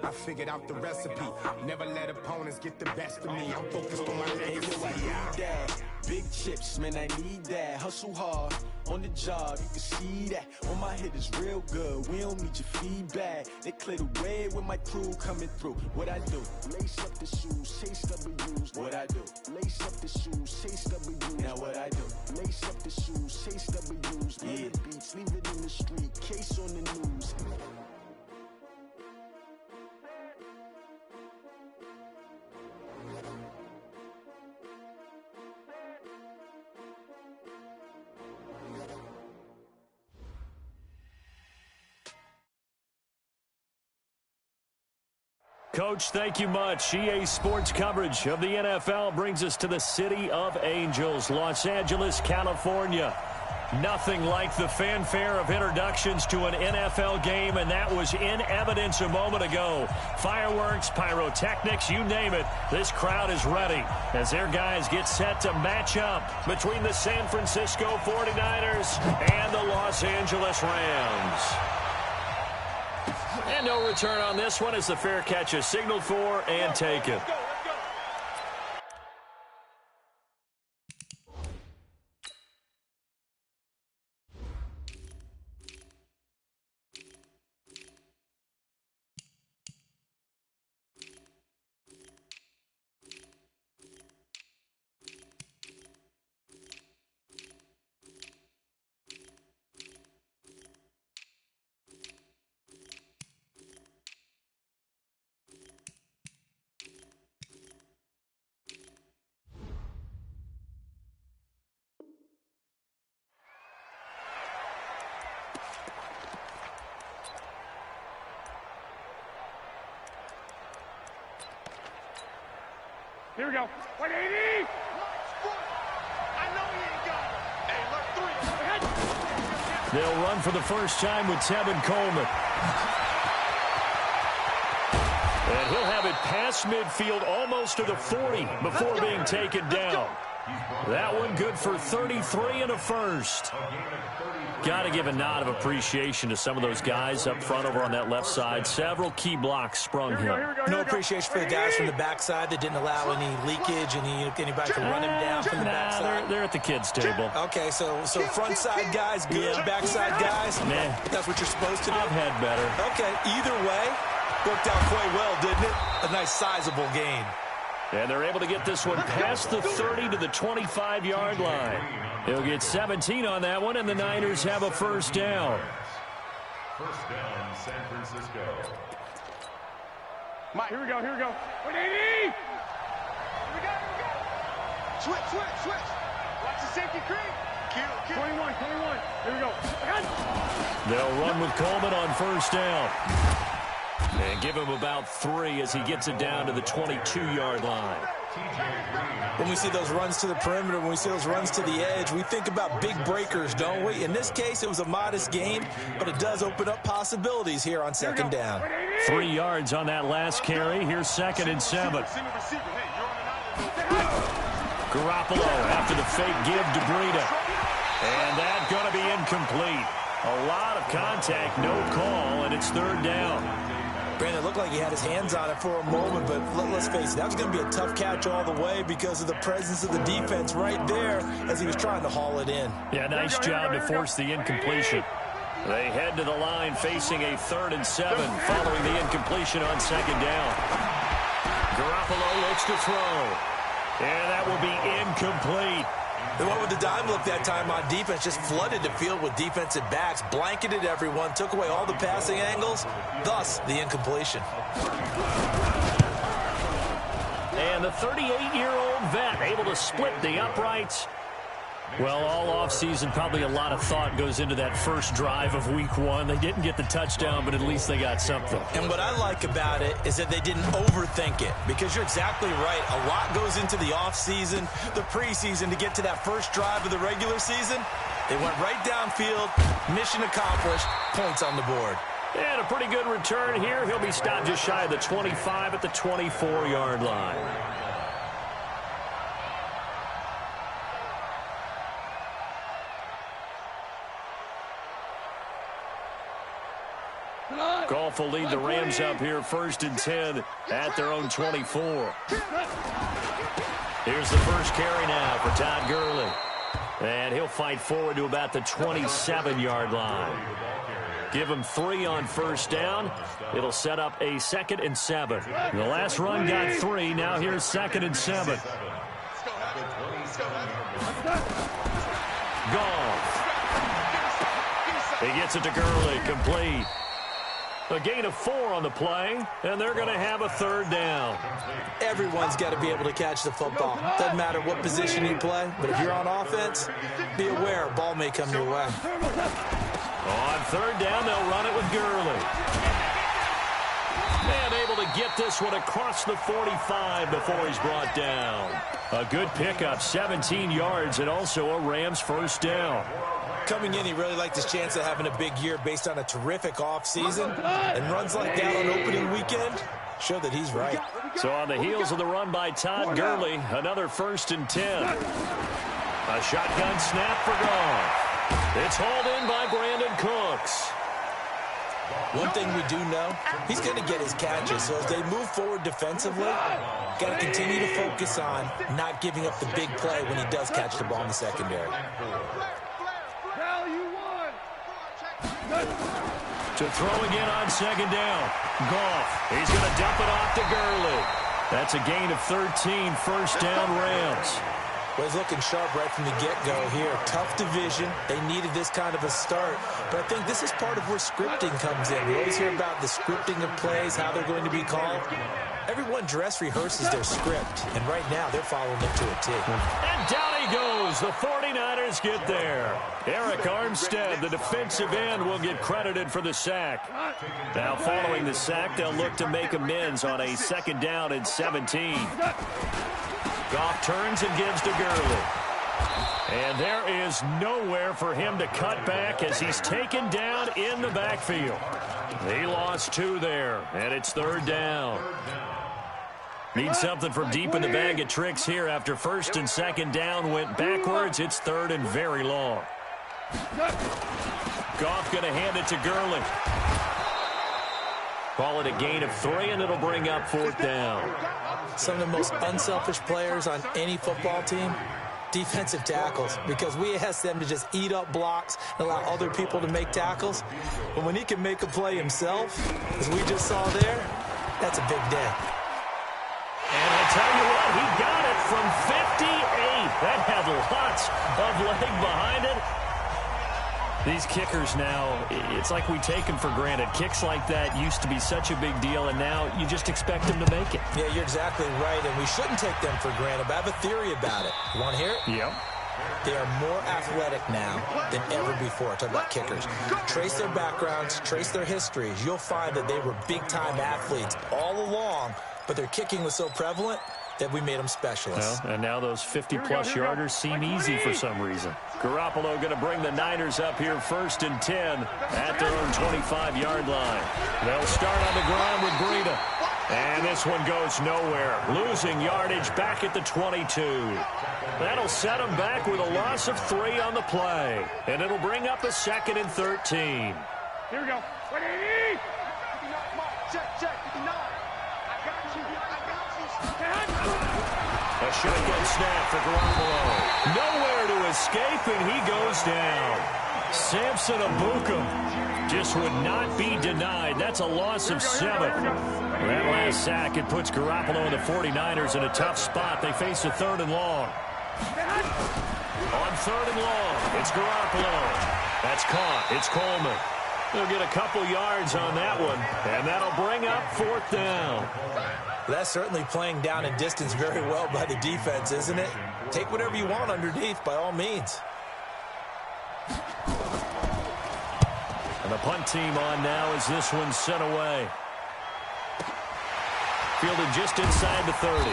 I figured out the recipe. Never let opponents get the best of me. I'm focused on my legacy. Big chips, man, I need that. Hustle hard on the job, you can see that. On my head is real good, we don't need your feedback. They clear the way with my crew coming through. What I do? Lace up the shoes, chase W's. What I do? Lace up the shoes, chase W's. Now what I do? Lace up the shoes, chase W's. Yeah. Beats, leave it in the street, case on the news. Coach, thank you much. EA Sports coverage of the NFL brings us to the City of Angels, Los Angeles, California. Nothing like the fanfare of introductions to an NFL game, and that was in evidence a moment ago. Fireworks, pyrotechnics, you name it. This crowd is ready as their guys get set to match up between the San Francisco 49ers and the Los Angeles Rams. And no return on this one as the fair catch is signaled for and taken. Here we go. 180! I know he ain't got it. Hey, look, 3. They'll run for the first time with Tevin Coleman. And he'll have it past midfield almost to the 40 before being taken down. That one good for 33 and a first. Got to give a nod of appreciation to some of those guys up front over on that left side. Several key blocks sprung him. No appreciation for the guys from the backside that didn't allow any leakage, anybody to run him down from the backside. They're at the kids' table. Okay, so front side guys good, backside guys, that's what you're supposed to do? I've had better. Okay, either way, worked out quite well, didn't it? A nice sizable gain. And they're able to get this one past the 30 to the 25-yard line. He'll get 17 on that one, and the Niners have a first down. First down, San Francisco. Mike, here we go. 180! Here we go. Switch. Watch the safety creep. Kill. 21. Here we go. They'll run with Coleman on first down. And give him about 3 as he gets it down to the 22-yard line. When we see those runs to the perimeter, when we see those runs to the edge, we think about big breakers, don't we? In this case, it was a modest gain, but it does open up possibilities here on second down. 3 yards on that last carry. Here's 2nd and 7. Garoppolo after the fake give to Breida. And that's going to be incomplete. A lot of contact, no call, and it's 3rd down. Brandon, it looked like he had his hands on it for a moment, but let's face it, that was going to be a tough catch all the way because of the presence of the defense right there as he was trying to haul it in. Yeah, nice job to force the incompletion. They head to the line facing a 3rd and 7 following the incompletion on 2nd down. Garoppolo looks to throw. And that will be incomplete. They went with the dime look that time on defense, just flooded the field with defensive backs, blanketed everyone, took away all the passing angles, thus the incompletion. And the 38-year-old vet able to split the uprights. Well, all offseason, probably a lot of thought goes into that first drive of week 1. They didn't get the touchdown, but at least they got something. And what I like about it is that they didn't overthink it, because you're exactly right. A lot goes into the offseason, the preseason to get to that first drive of the regular season. They went right downfield, mission accomplished, points on the board. And a pretty good return here. He'll be stopped just shy of the 25 at the 24-yard line. Call Goff will lead the Rams up here 1st and 10 at their own 24. Here's the first carry now for Todd Gurley. And he'll fight forward to about the 27-yard line. Give him 3 on 1st down. It'll set up a 2nd and 7. The last run got 3. Now here's 2nd and 7. Goff. He gets it to Gurley. Complete. A gain of 4 on the play, and they're going to have a 3rd down. Everyone's got to be able to catch the football. Doesn't matter what position you play, but if you're on offense, be aware a ball may come your way. On 3rd down, they'll run it with Gurley. And able to get this one across the 45 before he's brought down. A good pickup, 17 yards, and also a Rams 1st down. Coming in, he really liked his chance of having a big year based on a terrific offseason. And runs like that on opening weekend show that he's right. So on the heels of the run by Todd Gurley, another 1st and 10. A shotgun snap for Goff. It's hauled in by Brandon Cooks. One thing we do know, he's going to get his catches. So as they move forward defensively, got to continue to focus on not giving up the big play when he does catch the ball in the secondary. To throw again on 2nd down. Goff. He's going to dump it off to Gurley. That's a gain of 13, 1st down Rams. Well, he's looking sharp right from the get-go here. Tough division. They needed this kind of a start. But I think this is part of where scripting comes in. We always hear about the scripting of plays, how they're going to be called. Everyone dress rehearses their script, and right now they're following it to a T. And down he goes. The 49ers get there. Eric Armstead, the defensive end, will get credited for the sack. Now following the sack, they'll look to make amends on a 2nd down and 17. Goff turns and gives to Gurley. And there is nowhere for him to cut back as he's taken down in the backfield. He lost 2 there, and it's 3rd down. Need something from deep in the bag of tricks here after 1st and 2nd down went backwards. It's 3rd and very long. Goff going to hand it to Gurley. Call it a gain of 3, and it'll bring up 4th down. Some of the most unselfish players on any football team, defensive tackles, because we ask them to just eat up blocks and allow other people to make tackles. But when he can make a play himself, as we just saw there, that's a big day. And I'll tell you what, he got it from 58. That had lots of leg behind it. These kickers now, it's like we take them for granted. Kicks like that used to be such a big deal, and now you just expect them to make it. Yeah, you're exactly right, and we shouldn't take them for granted, but I have a theory about it. You want to hear it? Yep. They are more athletic now than ever before. Talk about kickers. Trace their backgrounds, trace their histories. You'll find that they were big-time athletes all along, but their kicking was so prevalent that we made them specialists. Well, and now those 50-plus yarders seem easy for some reason. Garoppolo going to bring the Niners up here 1st and 10 at their own 25-yard line. They'll start on the ground with Breida. And this one goes nowhere. Losing yardage back at the 22. That'll set them back with a loss of 3 on the play. And it'll bring up a 2nd and 13. Here we go. 180. Check. A shotgun snap for Garoppolo. Nowhere to escape, and he goes down. Samson Abuka just would not be denied. That's a loss of 7. That last sack, it puts Garoppolo and the 49ers in a tough spot. They face a 3rd and long. On 3rd and long, it's Garoppolo. That's caught. It's Coleman. They'll get a couple yards on that one, and that'll bring up 4th down. That's certainly playing down in distance very well by the defense, isn't it? Take whatever you want underneath, by all means. And the punt team on now as this one's sent away. Fielded just inside the 30.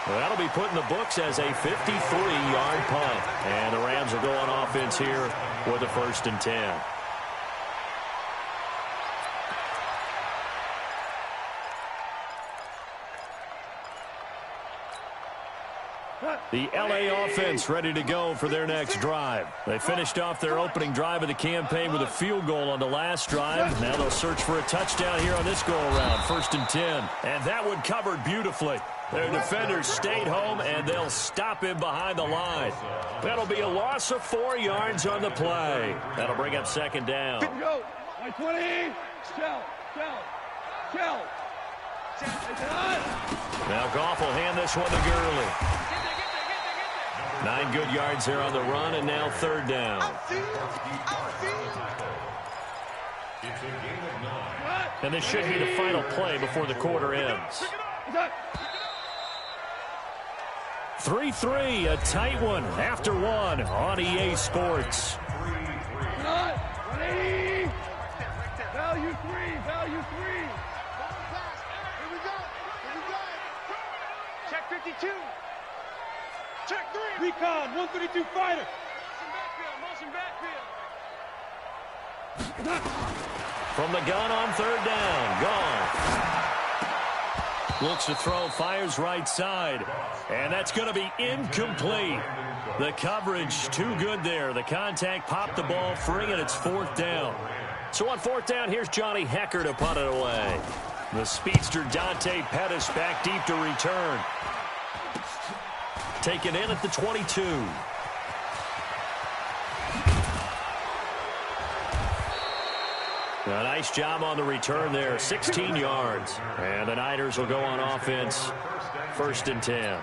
Well, that'll be put in the books as a 53-yard punt. And the Rams will go on offense here with a 1st and 10. The LA offense ready to go for their next drive. They finished off their opening drive of the campaign with a field goal on the last drive. Now they'll search for a touchdown here on this go-around, 1st and 10. And that one covered beautifully. Their defenders stayed home, and they'll stop him behind the line. That'll be a loss of 4 yards on the play. That'll bring up 2nd down. Go. 20. Shell. Now Goff will hand this one to Gurley. 9 good yards there on the run, and now 3rd down. And this should be the final play before the quarter ends. 3-3, a tight one after one on EA Sports. Value three. Here we go. Check 52. Check 3. Recon, 132 fighter. Motion backfield. From the gun on 3rd down, gone. Looks to throw, fires right side. And that's going to be incomplete. The coverage too good there. The contact popped the ball free, and it's 4th down. So on 4th down, here's Johnny Hecker to punt it away. The speedster Dante Pettis back deep to return. Taken in at the 22. A nice job on the return there, 16 yards. And the Niners will go on offense, 1st and 10.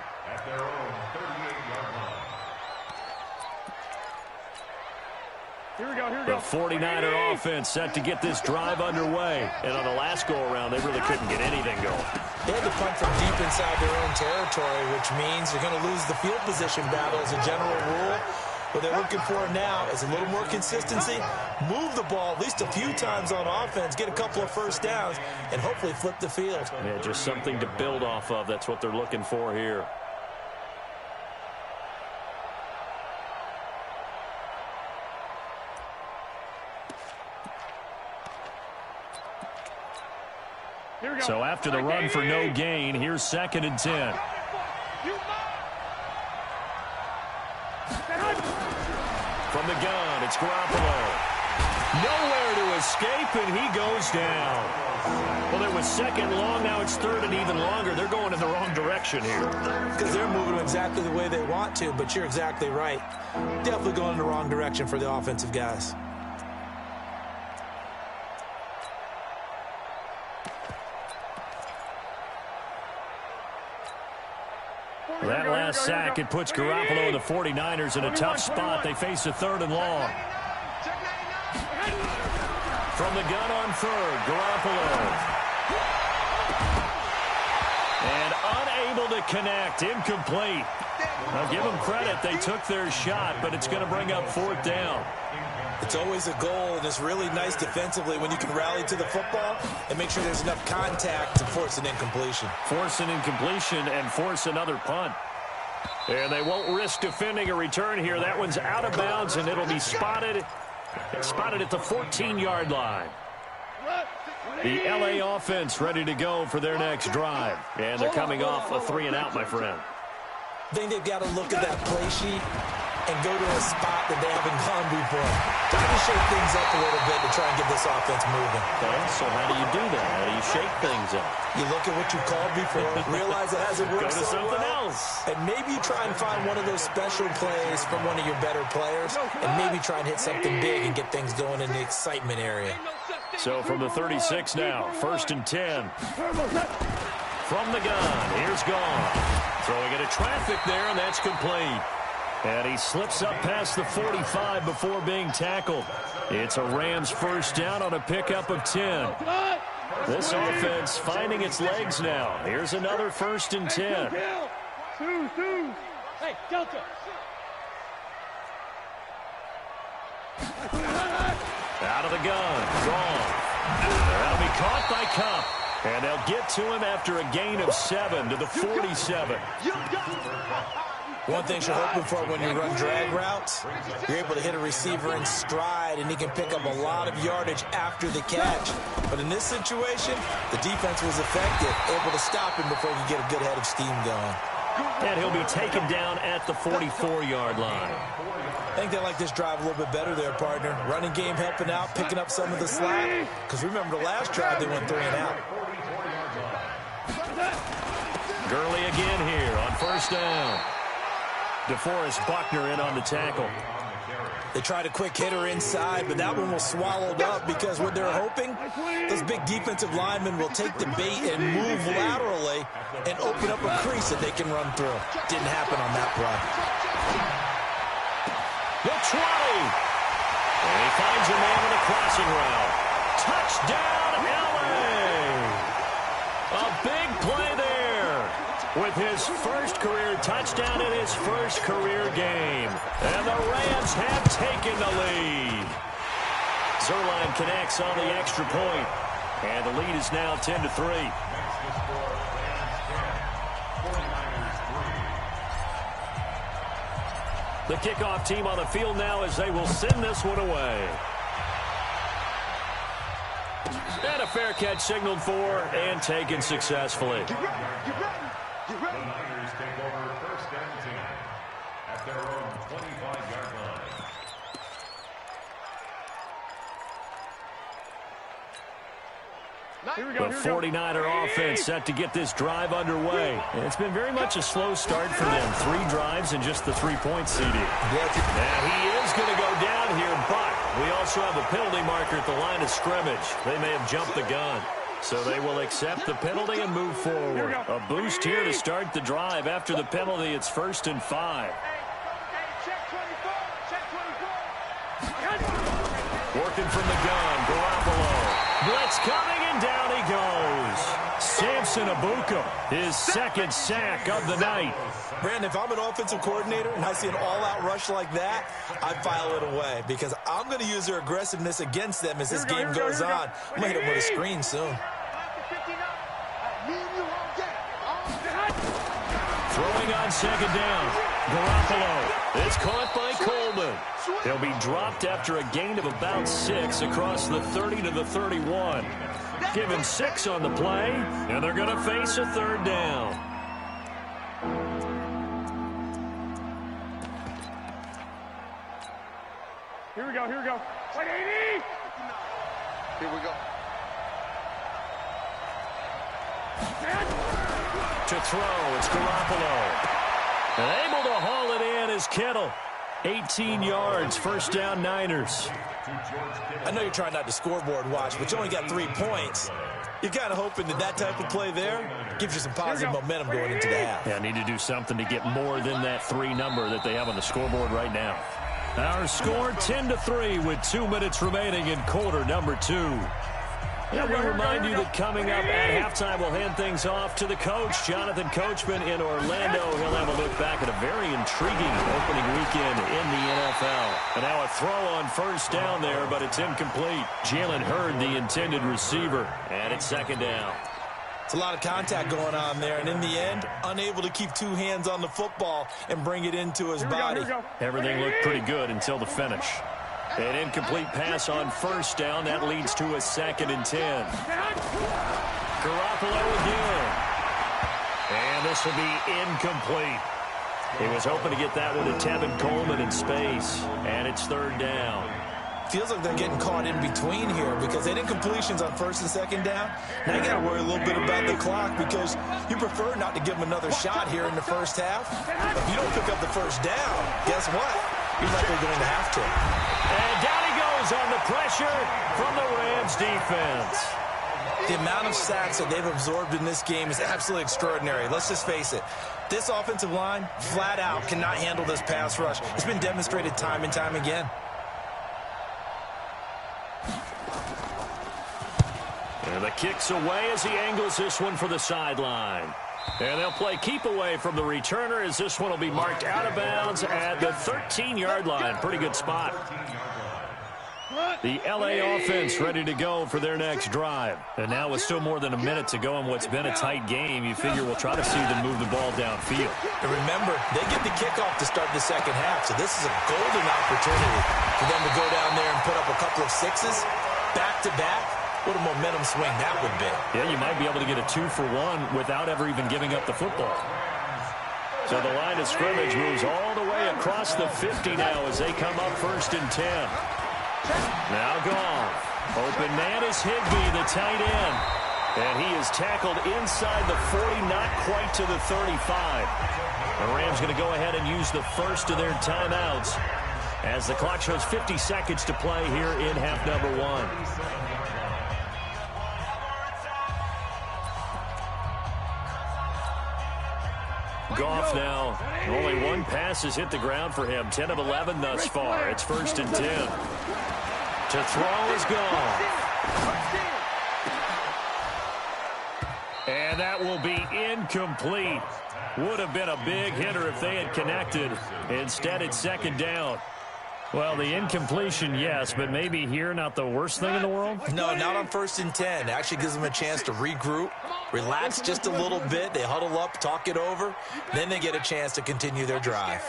Here we go. The 49er offense set to get this drive underway. And on the last go-around, they really couldn't get anything going. They had to punt from deep inside their own territory, which means you're going to lose the field position battle as a general rule. What they're looking for now is a little more consistency, move the ball at least a few times on offense, get a couple of 1st downs, and hopefully flip the field. Yeah, just something to build off of. That's what they're looking for here. So after the run for no gain, here's 2nd and 10. From the gun, it's Garoppolo. Nowhere to escape, and he goes down. Well, it was 2nd long, now it's 3rd and even longer. They're going in the wrong direction here. Because they're moving exactly the way they want to, but you're exactly right. Definitely going in the wrong direction for the offensive guys. That last sack, it puts Garoppolo and the 49ers in a tough spot. They face a 3rd and long. From the gun on 3rd, Garoppolo. And unable to connect, incomplete. Now give them credit, they took their shot, but it's going to bring up 4th down. It's always a goal, and it's really nice defensively when you can rally to the football and make sure there's enough contact to force an incompletion. Force an incompletion and force another punt. And they won't risk defending a return here. That one's out of bounds, and it'll be spotted at the 14-yard line. The LA offense ready to go for their next drive. And they're coming off a 3-and-out, my friend. I think they've got to look at that play sheet and go to a spot that they haven't gone before. Trying to shake things up a little bit to try and get this offense moving. Okay, so how do you do that? How do you shake things up? You look at what you called before, realize it hasn't worked Go to so something well, else. and maybe try and find one of those special plays from one of your better players, and maybe try and hit something big and get things going in the excitement area. So from the 36 now, 1st and 10. From the gun, here's Goff. Throwing into traffic there, and that's complete. And he slips up past the 45 before being tackled. It's a Rams 1st down on a pickup of 10. This offense finding its legs now. Here's another 1st and 10. Hey, Delta. Out of the gun, Goff. That'll be caught by Kupp. And they'll get to him after a gain of 7 to the 47. One thing you're hoping for when you run drag routes, you're able to hit a receiver in stride, and he can pick up a lot of yardage after the catch. But in this situation, the defense was effective, able to stop him before he could get a good head of steam going. And he'll be taken down at the 44-yard line. I think they like this drive a little bit better there, partner. Running game helping out, picking up some of the slack. Because remember the last drive, they went 3 and out. Gurley again here on first down. DeForest Buckner in on the tackle. They tried a quick hitter inside, but that one was swallowed up because what they're hoping, those big defensive linemen will take the bait and move laterally and open up a crease that they can run through. Didn't happen on that play. The 20. And he finds a man with a crossing route. Touchdown, LA! A big play there with his first career touchdown in his first career game. And the Rams have taken the lead. Zerline connects on the extra point. And the lead is now 10-3. The kickoff team on the field now as they will send this one away. And a fair catch signaled for and taken successfully. Get ready, get ready, get ready. The Niners take over first and 10 at their own 25-yard line. Here we go, The here we go. 49er offense set to get this drive underway. It's been very much a slow start for them. 3 drives and just the 3-point CD. Now he is going to go down here, but we also have a penalty marker at the line of scrimmage. They may have jumped the gun. So they will accept the penalty and move forward. A boost here to start the drive. After the penalty, it's 1st and 5. Check 24, check 24. Working from the gun, Garoppolo. Blitz coming, and down he goes. Samson Abuka, his second sack of the night. Brandon, if I'm an offensive coordinator and I see an all-out rush like that, I file it away because I'm going to use their aggressiveness against them as this game goes on. I'm going to hit them with a screen soon. Throwing on second down. Garoppolo. It's caught by Coleman. He'll be dropped after a gain of about 6 across the 30 to the 31. Given 6 on the play, and they're going to face a 3rd down. Here we go, here we go. 180. Here we go. To throw, it's Garoppolo. And able to haul it in is Kittle. 18 yards, first down Niners. I know you're trying not to scoreboard watch, but you only got 3 points. You're kind of hoping that type of play there gives you some positive momentum going into the half. Yeah, need to do something to get more than that 3 number that they have on the scoreboard right now. Our score 10-3 with 2 minutes remaining in quarter number 2. And we remind you that coming up at halftime, we'll hand things off to the coach, Jonathan Coachman in Orlando. He'll have a look back at a very intriguing opening weekend in the NFL. And now a throw on first down there, but it's incomplete. Jalen Hurd, the intended receiver, and it's 2nd down. It's a lot of contact going on there, and in the end, unable to keep 2 hands on the football and bring it into his body. Everything looked pretty good until the finish. An incomplete pass on first down. That leads to a 2nd and 10. Garoppolo again. And this will be incomplete. He was hoping to get that one to Tevin Coleman in space. And it's 3rd down. Feels like they're getting caught in between here because they did incompletions on 1st and 2nd down. Now you got to worry a little bit about the clock because you prefer not to give them another shot here in the first half. If you don't pick up the first down, guess what? You're likely going to have to. And down he goes on the pressure from the Rams defense. The amount of sacks that they've absorbed in this game is absolutely extraordinary. Let's just face it. This offensive line, flat out, cannot handle this pass rush. It's been demonstrated time and time again. And the kick's away as he angles this one for the sideline. And they'll play keep away from the returner as this one will be marked out of bounds at the 13-yard line. Pretty good spot. The LA offense ready to go for their next drive. And now with still more than a minute to go in what's been a tight game, you figure we'll try to see them move the ball downfield. And remember, they get the kickoff to start the second half, so this is a golden opportunity for them to go down there and put up a couple of 6s back-to-back. What a momentum swing that would be. Yeah, you might be able to get a 2-for-1 without ever even giving up the football. So the line of scrimmage moves all the way across the 50 now as they come up 1st and 10. Now Goff. Open man is Higbee, the tight end. And he is tackled inside the 40, not quite to the 35. The Rams going to go ahead and use the first of their timeouts as the clock shows 50 seconds to play here in half number 1. Goff now, only one pass has hit the ground for him. 10 of 11 thus far. It's 1st and 10. To throw is Goff. And that will be incomplete. Would have been a big hitter if they had connected. Instead, it's 2nd down. Well, the incompletion, yes, but maybe here not the worst thing in the world? No, not on 1st and 10. Actually gives them a chance to regroup, relax just a little bit. They huddle up, talk it over. Then they get a chance to continue their drive.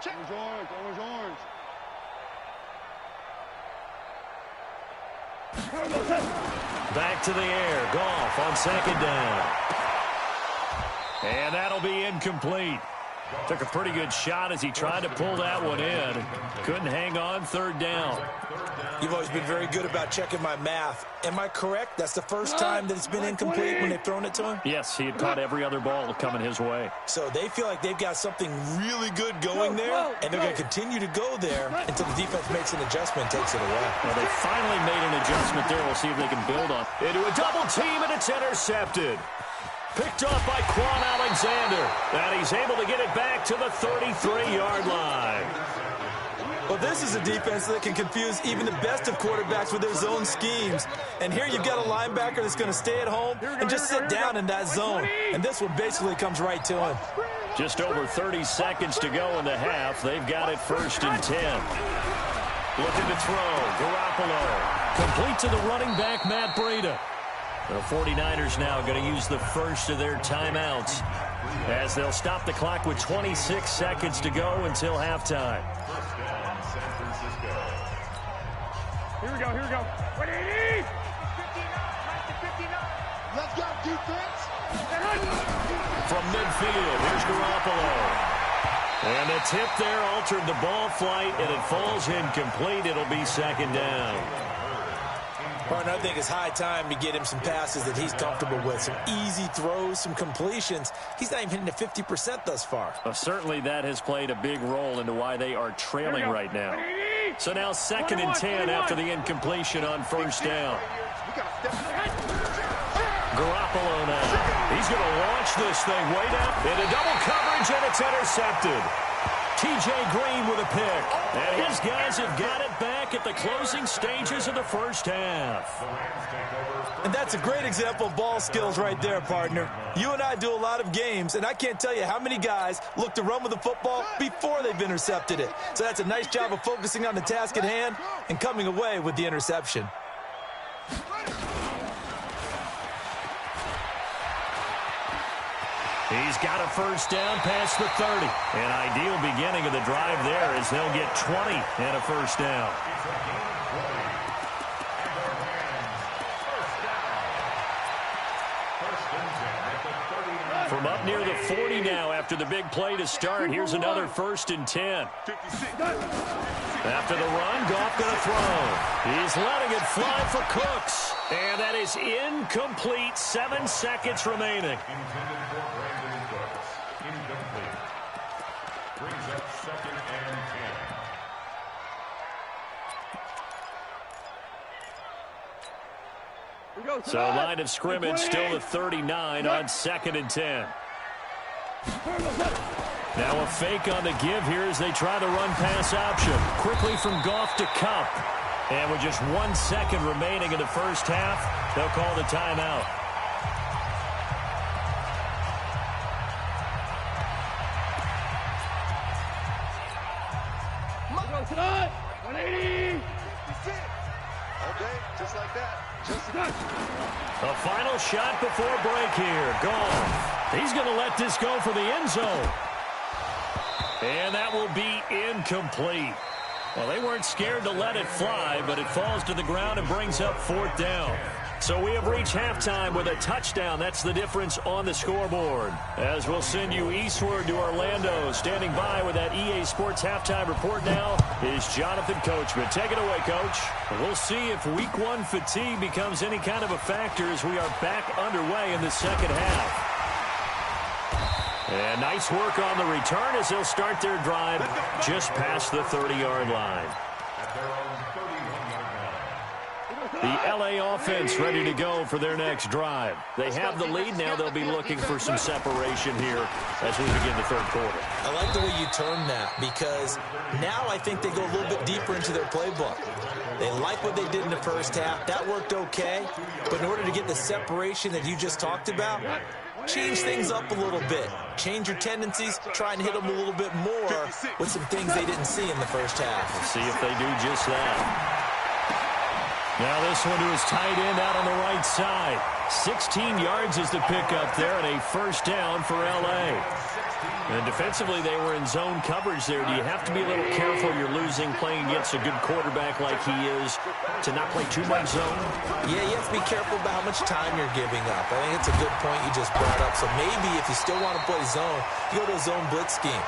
Orange. Back to the air. Goff on 2nd down. And that'll be incomplete. Took a pretty good shot as he tried to pull that one in. Couldn't hang on. 3rd down. You've always been very good about checking my math. Am I correct? That's the first time that it's been incomplete when they've thrown it to him? Yes, he had caught every other ball coming his way. So they feel like they've got something really good going there, and they're going to continue to go there until the defense makes an adjustment and takes it away. Well, they finally made an adjustment there. We'll see if they can build on. Into a double team, and it's intercepted. Picked off by Quan Alexander. And he's able to get it back to the 33-yard line. Well, this is a defense that can confuse even the best of quarterbacks with their zone schemes. And here you've got a linebacker that's going to stay at home and just sit down in that zone. And this one basically comes right to him. Just over 30 seconds to go in the half. They've got it 1st and 10. Looking to throw. Garoppolo. Complete to the running back, Matt Breida. The 49ers now going to use the first of their timeouts as they'll stop the clock with 26 seconds to go until halftime. Here we go. 180! 59, let's go, defense! From midfield, here's Garoppolo. And the tip there altered the ball flight, and it falls incomplete. It'll be 2nd down. Partner, I think it's high time to get him some passes that he's comfortable with. Some easy throws, some completions. He's not even hitting the 50% thus far. Well, certainly that has played a big role into why they are trailing right now. So now 2nd and 10 after the incompletion on 1st down. Garoppolo now. He's going to launch this thing way down into double coverage, and it's intercepted. T.J. Green with a pick. And his guys have got it back at the closing stages of the first half. And that's a great example of ball skills right there, partner. You and I do a lot of games, and I can't tell you how many guys look to run with the football before they've intercepted it. So that's a nice job of focusing on the task at hand and coming away with the interception. He's got a first down past the 30. An ideal beginning of the drive there as they'll get 20 and a first down. From up near the 40 now after the big play to start, here's another 1st and 10. After the run, Goff going to throw. He's letting it fly for Cooks. And that is incomplete. 7 seconds remaining. Brings up 2nd and 10. So line of scrimmage still the 39 on 2nd and 10. Now a fake on the give here as they try the run-pass option. Quickly from Goff to Kupp. And with just 1 second remaining in the first half, they'll call the timeout. Tonight, 180! Okay, just like that. The final shot before break here. Goff. He's going to let this go for the end zone. And that will be incomplete. Well, they weren't scared to let it fly, but it falls to the ground and brings up 4th down. So we have reached halftime with a touchdown. That's the difference on the scoreboard. As we'll send you eastward to Orlando. Standing by with that EA Sports halftime report now is Jonathan Coachman. Take it away, Coach. We'll see if week one fatigue becomes any kind of a factor as we are back underway in the second half. And nice work on the return as they'll start their drive just past the 30-yard line. The L.A. offense ready to go for their next drive. They have the lead now. They'll be looking for some separation here as we begin the third quarter. I like the way you term that because now I think they go a little bit deeper into their playbook. They like what they did in the first half. That worked okay. But in order to get the separation that you just talked about, change things up a little bit. Change your tendencies. Try and hit them a little bit more with some things they didn't see in the first half. We'll see if they do just that. Now this one to his tight end out on the right side. 16 yards is the pickup there and a first down for L.A. And defensively, they were in zone coverage there. Do you have to be a little careful you're losing playing against a good quarterback like he is to not play too much zone? Yeah, you have to be careful about how much time you're giving up. I think it's a good point you just brought up. So maybe if you still want to play zone, you go to a zone blitz scheme.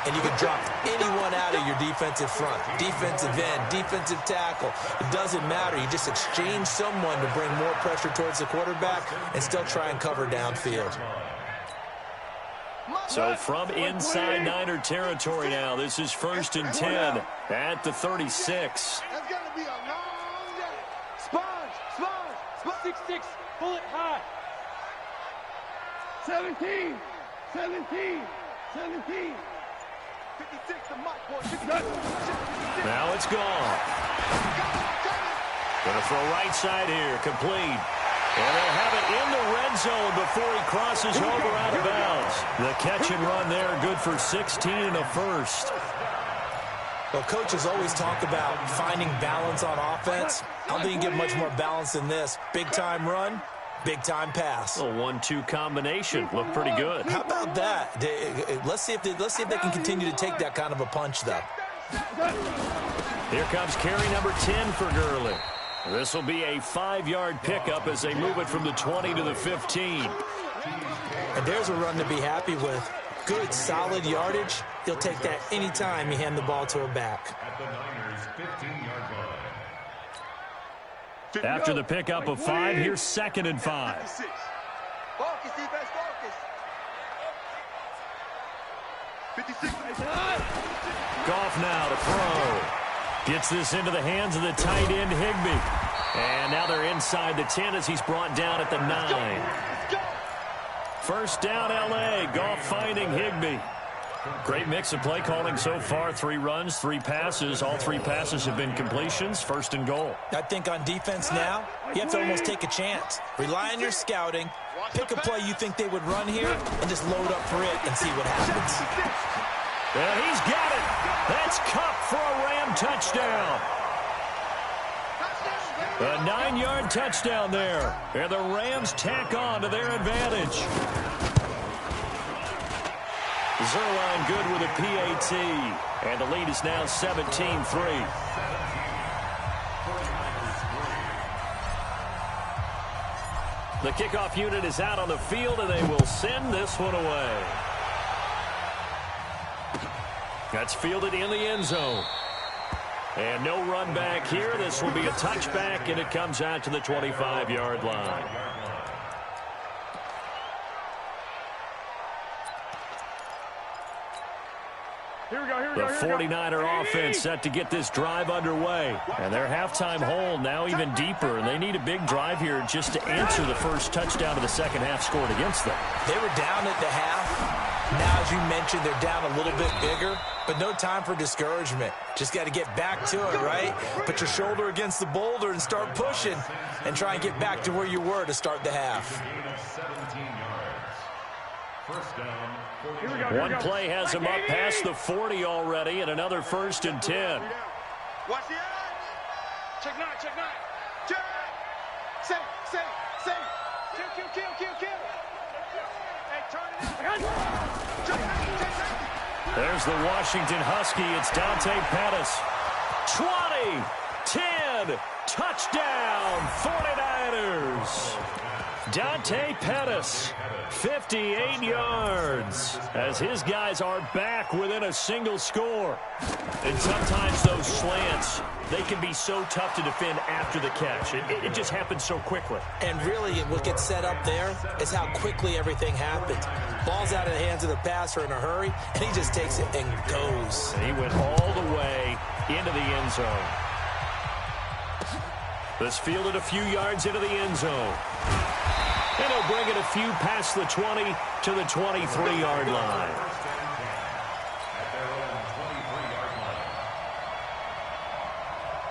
And you can drop anyone out of your defensive front, defensive end, defensive tackle. It doesn't matter. You just exchange someone to bring more pressure towards the quarterback and still try and cover downfield. So from inside Niner territory now, this is 1st and 10 at the 36. That's going to be a long day. Sponge. 6-6, pull it high. 17. 56 to Mike, boy. Now it's gone. Going to throw right side here, complete. And they'll have it in the red zone before he crosses over out of bounds. The catch and run there, good for 16 and a first. Well, coaches always talk about finding balance on offense. I don't think you get much more balance than this. Big-time run, big-time pass. A 1-2 combination. Looked pretty good. How about that? Let's see if they can continue to take that kind of a punch, though. Here comes carry number 10 for Gurley. This will be a 5-yard pickup as they move it from the 20 to the 15. And there's a run to be happy with. Good, solid yardage. He'll take that anytime you hand the ball to a back. At the Niners' 15-yard line. After the pickup of 5, here's 2nd and 5. Focus, defense, focus. 56. Goff now to throw. Gets this into the hands of the tight end, Higbee. And now they're inside the 10 as he's brought down at the 9. First down, L.A. Goff finding Higbee. Great mix of play calling so far. 3 runs, 3 passes. All 3 passes have been completions. 1st and goal. I think on defense now, you have to almost take a chance. Rely on your scouting. Pick a play you think they would run here and just load up for it and see what happens. Well, he's got it. That's Kupp for a Ram touchdown. A 9-yard touchdown there. And the Rams tack on to their advantage. Zerline good with a PAT. And the lead is now 17-3. The kickoff unit is out on the field, and they will send this one away. That's fielded in the end zone. And no run back here. This will be a touchback, and it comes out to the 25-yard line. The 49er offense set to get this drive underway. And their halftime hole now even deeper. And they need a big drive here just to answer the first touchdown of the second half scored against them. They were down at the half. Now, as you mentioned, they're down a little bit bigger, but no time for discouragement. Just got to get back to it, right? Put your shoulder against the boulder and start pushing and try and get back to where you were to start the half. One play has him up past the 40 already, and another 1st and 10. Watch the edge. Check 9. Check. Say. Kill. Hey, turn it out. There's the Washington Husky. It's Dante Pettis. 20, 10. good. Touchdown, 49ers. Dante Pettis, 58 yards, as his guys are back within a single score. And sometimes those slants, they can be so tough to defend after the catch. It just happens so quickly. And really, what gets set up there is how quickly everything happens. Ball's out of the hands of the passer in a hurry, and he just takes it and goes. And he went all the way into the end zone. This fielded a few yards into the end zone. And he'll bring it a few past the 20 to the 23-yard line.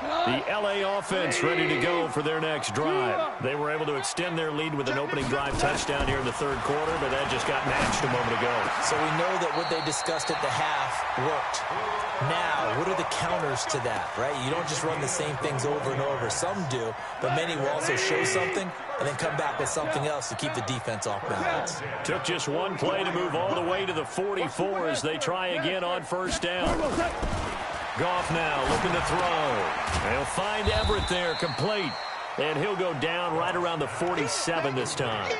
The LA offense ready to go for their next drive. They were able to extend their lead with an opening drive touchdown here in the third quarter, but that just got matched a moment ago. So we know that what they discussed at the half worked. Now, what are the counters to that, right? You don't just run the same things over and over. Some do, but many will also show something and then come back with something else to keep the defense off balance. Took just one play to move all the way to the 44 as they try again on first down. Goff now looking to throw. He'll find Everett there, complete. And he'll go down right around the 47 this time.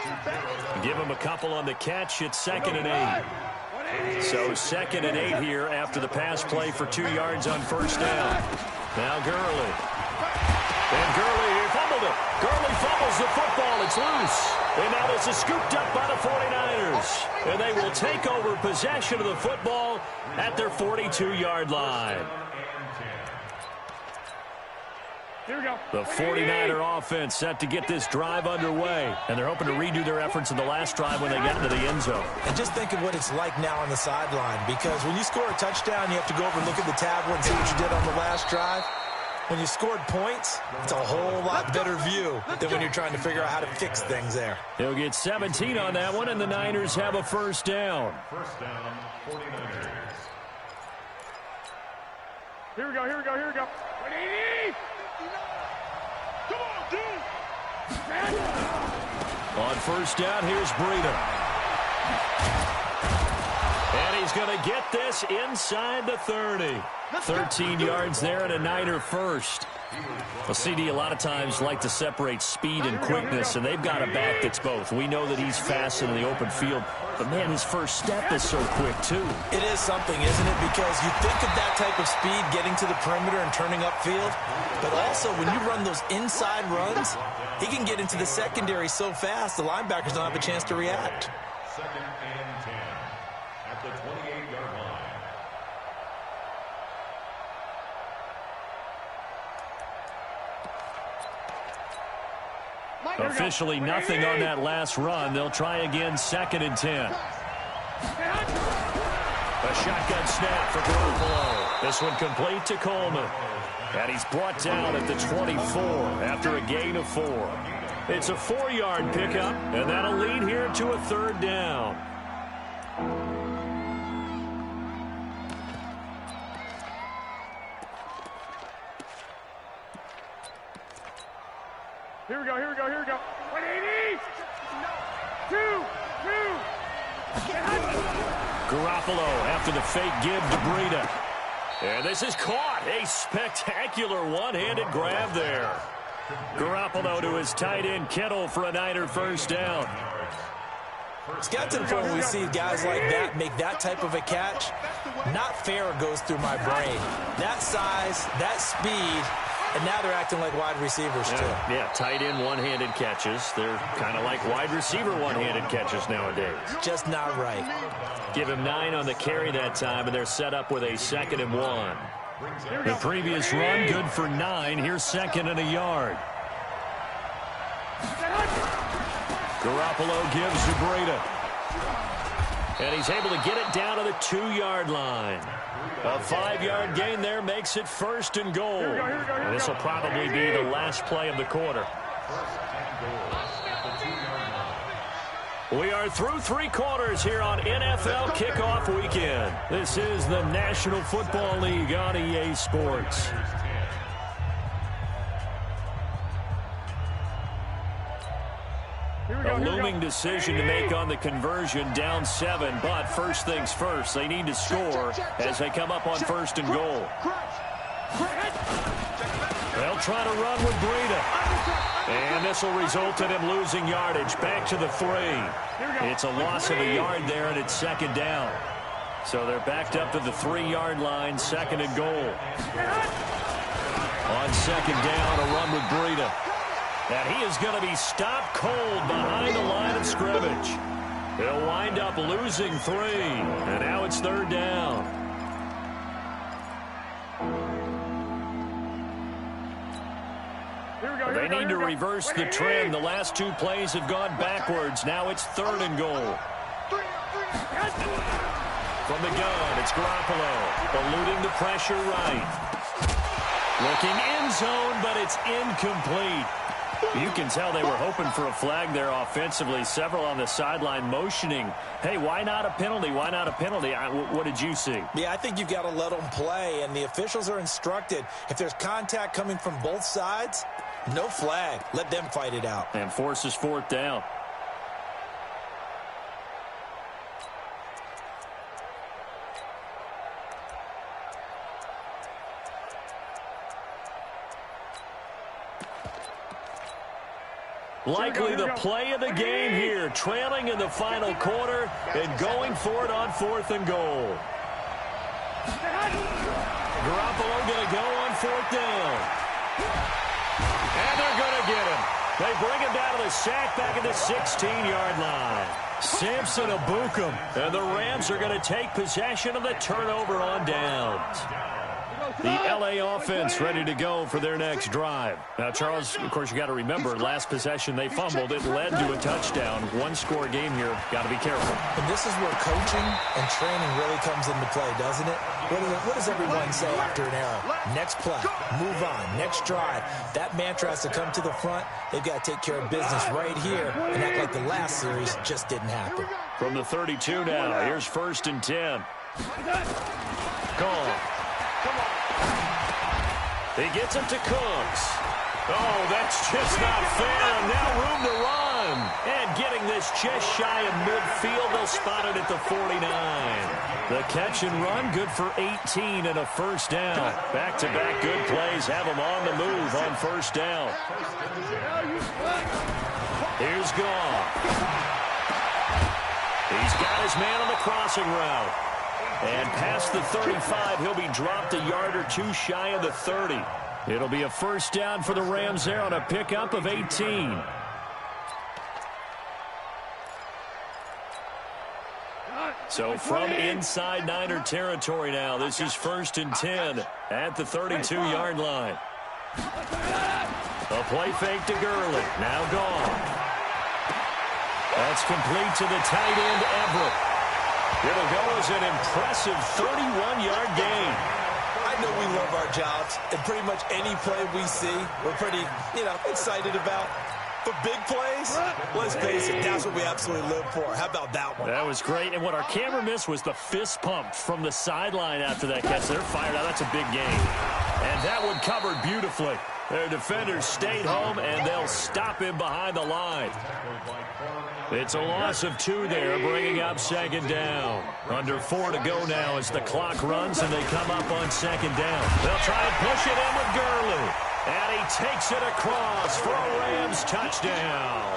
Give him a couple on the catch. It's 2nd and 8. So 2nd and 8 here after the pass play for 2 yards on first down. Now Gurley. And Gurley, he fumbled it. Gurley fumbles the football. It's loose. And now this is scooped up by the 49ers. And they will take over possession of the football at their 42-yard line. Here we go. The 49er offense set to get this drive underway. And they're hoping to redo their efforts in the last drive when they got into the end zone. And just think of what it's like now on the sideline. Because when you score a touchdown, you have to go over and look at the tablet and see what you did on the last drive. When you scored points, it's a whole lot better view than when you're trying to figure out how to fix things there. He'll get 17 on that one, and the Niners have a first down. First down, 49ers. Here we go, here we go, here we go. 180! Come on, dude! On first down, here's Breida. And he's going to get this inside the 30. 13 yards there and a Niner first. Well, CD a lot of times like to separate speed and quickness, and they've got a back that's both. We know that he's fast in the open field, but, man, his first step is so quick, too. It is something, isn't it? Because you think of that type of speed getting to the perimeter and turning upfield, but also when you run those inside runs, he can get into the secondary so fast the linebackers don't have a chance to react. 2nd and 10 at the 28-yard line. Officially nothing on that last run. They'll try again, 2nd and 10. A shotgun snap for Garoppolo. This one complete to Coleman. And he's brought down at the 24 after a gain of 4. It's a 4-yard pickup, and that'll lead here to a 3rd down. Here we go, here we go, here we go. 180! 2! Garoppolo after the fake give to Breida. And this is caught. A spectacular one-handed grab there. Garoppolo to his tight end Kittle for a Niner first down. It's got to the point when we see guys like that make that type of a catch. Not fair goes through my brain. That size, that speed, and now they're acting like wide receivers too. Yeah, tight end one-handed catches. They're kind of like wide receiver one-handed catches nowadays. Just not right. Give him 9 on the carry that time, and they're set up with a 2nd and 1. The previous run, good for 9. Here's 2nd and a yard. Garoppolo gives to Breida. And he's able to get it down to the 2-yard line. A 5-yard gain there makes it 1st and goal. And this will probably be the last play of the quarter. We are through 3 quarters here on NFL Kickoff Weekend. This is the National Football League on EA Sports. A looming decision to make on the conversion, down 7, but first things first, they need to score as they come up on 1st and goal. They'll try to run with Breida. And this will result in him losing yardage. Back to the 3. It's a loss of a yard there, and it's second down. So they're backed up to the 3-yard line, second and goal. On second down, a run with Breida. And he is going to be stopped cold behind the line of scrimmage. He'll wind up losing 3, and now it's third down. They need to reverse the trend. The last 2 plays have gone backwards. Now it's third and goal. From the gun, it's Garoppolo, eluding the pressure right. Looking end zone, but it's incomplete. You can tell they were hoping for a flag there offensively. Several on the sideline motioning, hey, why not a penalty? Why not a penalty? What did you see? Yeah, I think you've got to let them play, and the officials are instructed. If there's contact coming from both sides, no flag. Let them fight it out. And forces fourth down. Likely the play of the game here, trailing in the final quarter and going for it on 4th and goal. Garoppolo going to go on 4th down. And they're going to get him. They bring him down to the sack back at the 16-yard line. Samson Abukum, and the Rams are going to take possession of the turnover on downs. The LA offense ready to go for their next drive. Now, Charles, of course, you got to remember, last possession they fumbled. It led to a touchdown. 1-score game here. Got to be careful. And this is where coaching and training really comes into play, doesn't it? What does everyone say after an error? Next play, move on, next drive. That mantra has to come to the front. They've got to take care of business right here and act like the last series just didn't happen. From the 32 now, here's 1st and 10. Gone. He gets it to Cooks. Oh, that's just not fair. Now room to run. And getting this just shy of midfield. They'll spot it at the 49. The catch and run, good for 18 and a first down. Back-to-back good plays have him on the move on first down. Here's Goff. He's got his man on the crossing route. And past the 35, he'll be dropped a yard or 2 shy of the 30. It'll be a first down for the Rams there on a pickup of 18. So from inside Niner territory now, this is 1st and 10 at the 32-yard line. A play fake to Gurley. Now gone. That's complete to the tight end, Everett. It'll go as an impressive 31-yard gain. I know we love our jobs, and pretty much any play we see, we're pretty, excited about. But big plays, let's face it, that's what we absolutely live for. How about that one? That was great, and what our camera missed was the fist pump from the sideline after that catch. They're fired out. That's a big gain. And that one covered beautifully. Their defenders stayed home, and they'll stop him behind the line. It's a loss of 2 there, bringing up second down. Under 4 to go now as the clock runs, and they come up on second down. They'll try and push it in with Gurley. And he takes it across for a Rams touchdown.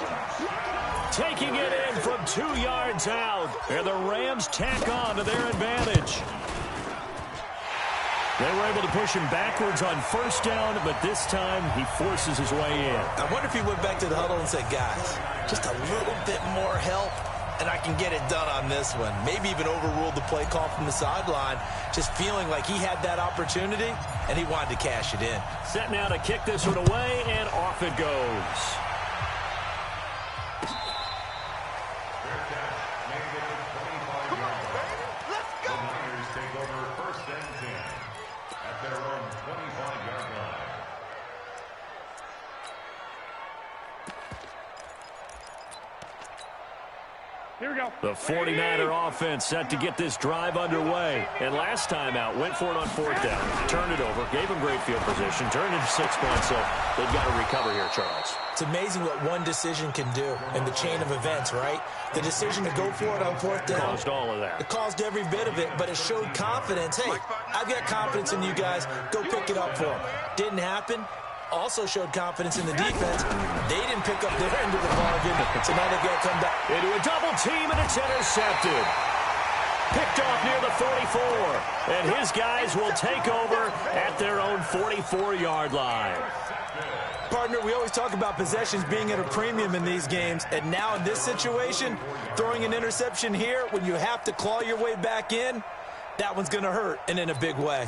Taking it in from 2 yards out. And the Rams tack on to their advantage. They were able to push him backwards on first down, but this time he forces his way in. I wonder if he went back to the huddle and said, guys, just a little bit more help, and I can get it done on this one. Maybe even overruled the play call from the sideline, just feeling like he had that opportunity, and he wanted to cash it in. Set now to kick this one away, and off it goes. The 49er offense set to get this drive underway. And last time out, went for it on 4th down. Turned it over, gave him great field position, turned into 6 points. So they've got to recover here, Charles. It's amazing what one decision can do in the chain of events, right? The decision to go for it on 4th down. Caused all of that. It caused every bit of it, but it showed confidence. Hey, I've got confidence in you guys. Go pick it up for them. Didn't happen. also showed confidence in the defense. They didn't pick up their end of the bargain, so now they've got to come back. Into a double team, and it's intercepted. Picked off near the 44, and his guys will take over at their own 44-yard line. Partner, we always talk about possessions being at a premium in these games, and now in this situation, throwing an interception here when you have to claw your way back in, that one's going to hurt, and in a big way.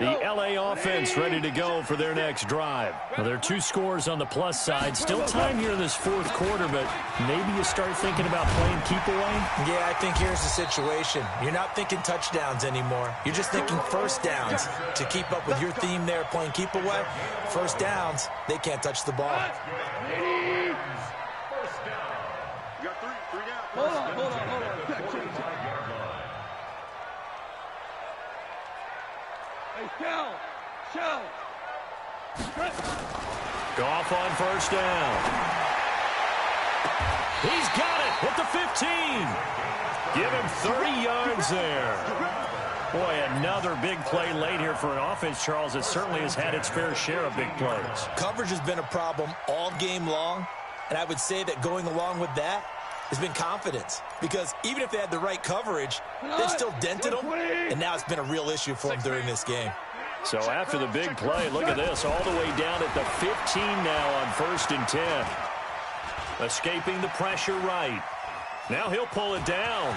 The L.A. offense ready to go for their next drive. Well, there are 2 scores on the plus side. Still time here in this fourth quarter, but maybe you start thinking about playing keep away? Yeah, I think here's the situation. You're not thinking touchdowns anymore. You're just thinking first downs. To keep up with your theme there, playing keep away, first downs, they can't touch the ball. You got three down. Hold on. Shell. Goff on first down. He's got it at the 15. Give him 30 yards there. Boy, another big play late here for an offense, Charles. It certainly has had its fair share of big plays. Coverage has been a problem all game long, and I would say that going along with that has been confidence. Because even if they had the right coverage, they've still dented them, and now it's been a real issue for them during this game. So after the big play, look at this, all the way down at the 15 now on 1st and 10. Escaping the pressure right. Now he'll pull it down.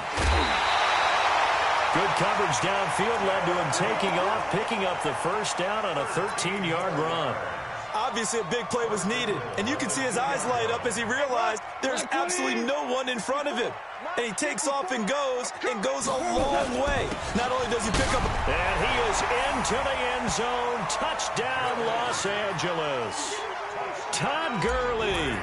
Good coverage downfield led to him taking off, picking up the first down on a 13-yard run. Obviously, a big play was needed, and you can see his eyes light up as he realized there's absolutely no one in front of him. And he takes off and goes a long way. Not only does he pick up... And he is into the end zone. Touchdown, Los Angeles. Todd Gurley.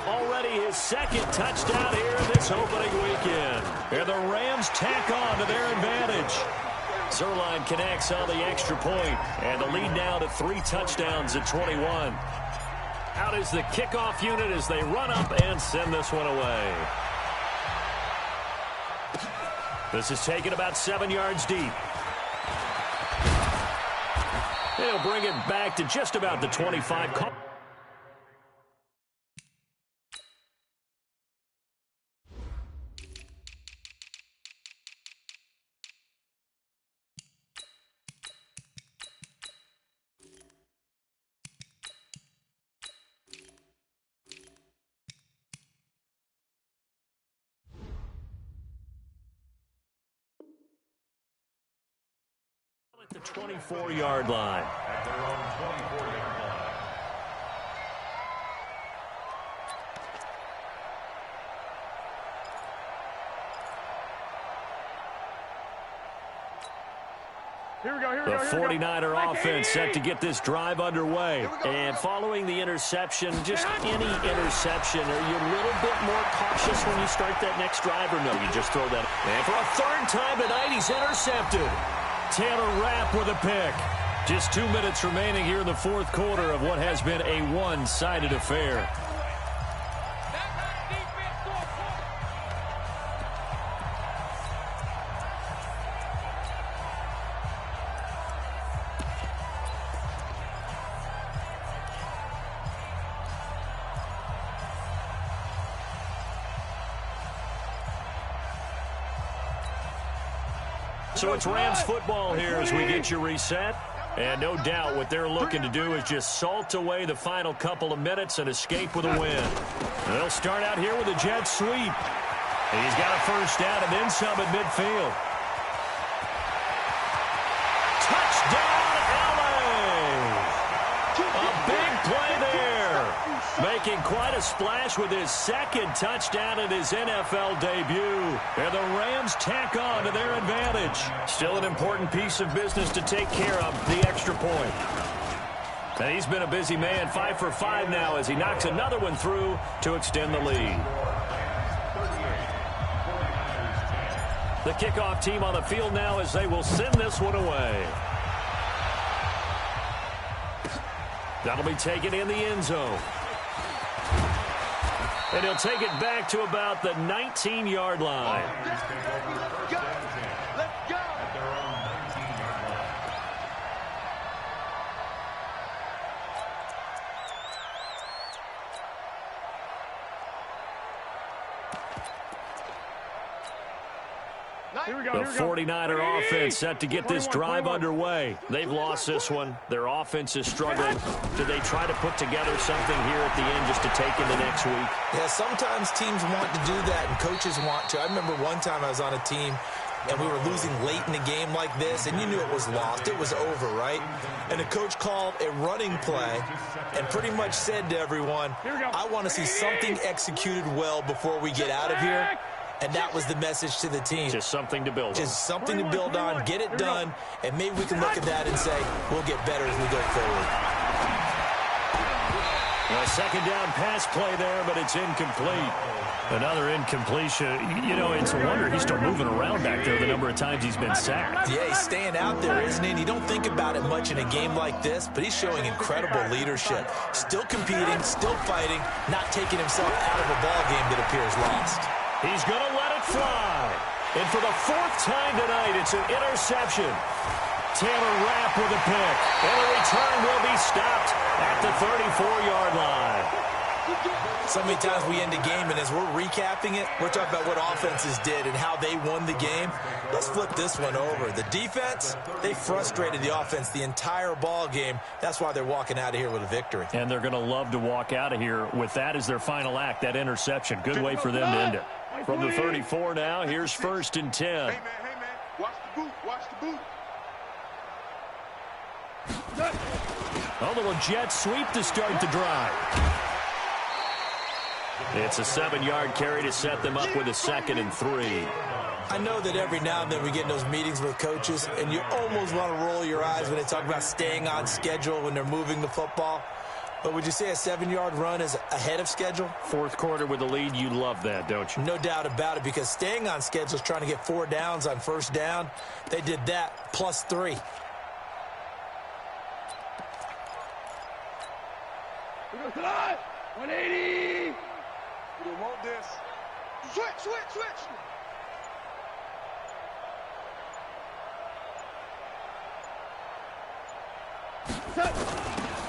Already his 2nd touchdown here this opening weekend. And the Rams tack on to their advantage. Zerline connects on the extra point, and the lead now to 3 touchdowns at 21. Out is the kickoff unit as they run up and send this one away. This is taken about 7 yards deep. They'll bring it back to just about the 25. At the 24-yard line. At their own 24-yard line. Here we go. The 49er offense set to get this drive underway. And following the interception, just any interception, are you a little bit more cautious when you start that next drive, or no, you just throw that? And for a 3rd time tonight, he's intercepted. Taylor Rapp with a pick. Just 2 minutes remaining here in the fourth quarter of what has been a one-sided affair. So it's Rams football here as we get you reset. And no doubt what they're looking to do is just salt away the final couple of minutes and escape with a win. They'll start out here with a jet sweep. He's got a first down and then some at midfield. Touchdown, L.A. A big play there. Making quite a splash with his 2nd touchdown in his NFL debut. And the Rams tack on to their advantage. Still an important piece of business to take care of, the extra point. And he's been a busy man, 5 for 5 now as he knocks another one through to extend the lead. The kickoff team on the field now as they will send this one away. That'll be taken in the end zone. And he'll take it back to about the 19-yard line. Let's go. The 49er offense set to get this drive underway. They've lost this one. Their offense is struggling. Do they try to put together something here at the end just to take into next week? Yeah, sometimes teams want to do that and coaches want to. I remember one time I was on a team and we were losing late in a game like this, and you knew it was lost. It was over, right? And the coach called a running play and pretty much said to everyone, I want to see something executed well before we get out of here. And that was the message to the team. Just something to build on. Just something to build on, get it done, and maybe we can look at that and say, we'll get better as we go forward. A second down pass play there, but it's incomplete. Another incompletion. You know, it's a wonder he's still moving around back there the number of times he's been sacked. Yeah, he's staying out there, isn't he? And you don't think about it much in a game like this, but he's showing incredible leadership. Still competing, still fighting, not taking himself out of a ball game that appears lost. He's going to let it fly. And for the fourth time tonight, it's an interception. Taylor Rapp with a pick. And the return will be stopped at the 34-yard line. So many times we end a game, and as we're recapping it, we're talking about what offenses did and how they won the game. Let's flip this one over. The defense, they frustrated the offense the entire ball game. That's why they're walking out of here with a victory. And they're going to love to walk out of here with that as their final act, that interception. Good way for them to end it. From the 34 now, here's 1st and 10. Hey, man, watch the boot, watch the boot. A little jet sweep to start the drive. It's a 7-yard carry to set them up with a 2nd and 3. I know that every now and then we get in those meetings with coaches, and you almost want to roll your eyes when they talk about staying on schedule when they're moving the football. But would you say a 7-yard run is ahead of schedule? Fourth quarter with the lead, you love that, don't you? No doubt about it, because staying on schedule is trying to get 4 downs on first down. They did that plus 3. We go slide. 180. We don't want this. Switch.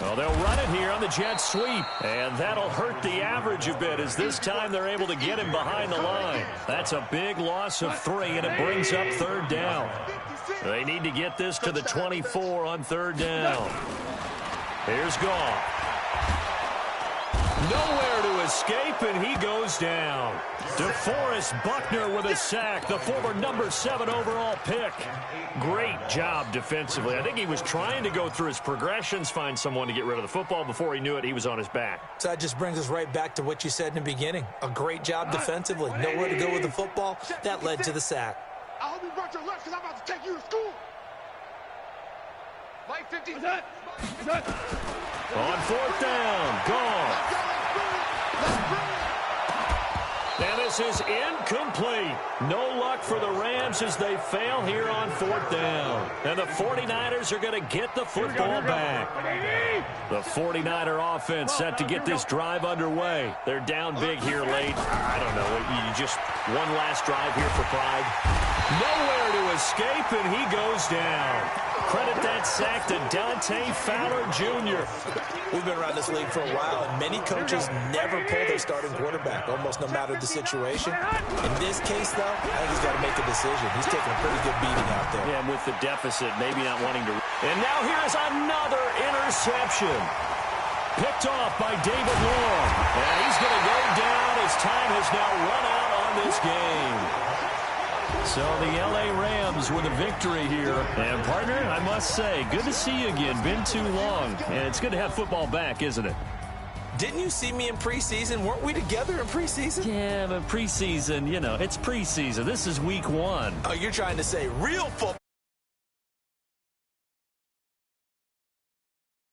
Well, they'll run it here on the jet sweep, and that'll hurt the average a bit as this time they're able to get him behind the line. That's a big loss of 3, and it brings up 3rd down. They need to get this to the 24 on 3rd down. Here's Goff. Nowhere to escape, and he goes down. DeForest Buckner with a sack, the former number 7 overall pick. Great job defensively. I think he was trying to go through his progressions, find someone to get rid of the football. Before he knew it, he was on his back. So that just brings us right back to what you said in the beginning. A great job defensively. Nowhere to go with the football. That led to the sack. I hope you brought your lunch because I'm about to take you to school. Mike 50. On 4th down, Goff. And this is incomplete. No luck for the Rams as they fail here on 4th down. And the 49ers are going to get the football back. The 49er offense set to get this drive underway. They're down big here late. I don't know. You just one last drive here for pride. Nowhere to escape, and he goes down. Credit that sack to Dante Fowler Jr. We've been around this league for a while, and many coaches never pull their starting quarterback, almost no matter the situation. In this case, though, I think he's got to make a decision. He's taking a pretty good beating out there. Yeah, and with the deficit, maybe not wanting to. And now here's another interception. Picked off by David Long. And he's going to go down as time has now run out on this game. So the L.A. Rams with a victory here. And, partner, I must say, good to see you again. Been too long. And it's good to have football back, isn't it? Didn't you see me in preseason? Weren't we together in preseason? Yeah, but preseason, you know, it's preseason. This is week 1. Oh, you're trying to say real football.